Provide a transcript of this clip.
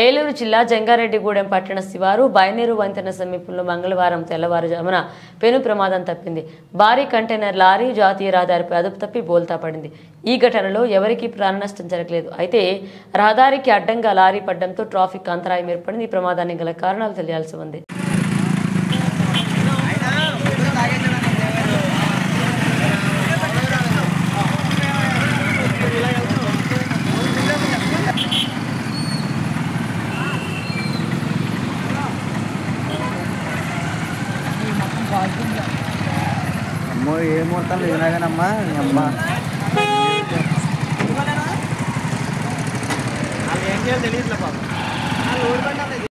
ఏలూరు జిల్లా జంగారెడ్డిగూడెం పట్టణ శివారు బైనేరు వంతెన సమీపంలో మంగళవారం తెల్లవారుజామున పెను ప్రమాదం తప్పింది. భారీ కంటైనర్ లారీ జాతీయ రహదారిపై అదుపు తప్పి బోల్తా పడింది. ఈ ఘటనలో ఎవరికీ ప్రాణ నష్టం జరగలేదు. అయితే రహదారికి అడ్డంగా లారీ పడడంతో ట్రాఫిక్ అంతరాయం ఏర్పడింది. ఈ ప్రమాదానికి గల కారణాలు తెలియాల్సి ఉంది. అమ్మో ఏ ముహూర్తం లేనాగానమ్మా అమ్మ ఏం చేయాలి తెలియట్లే బాబు.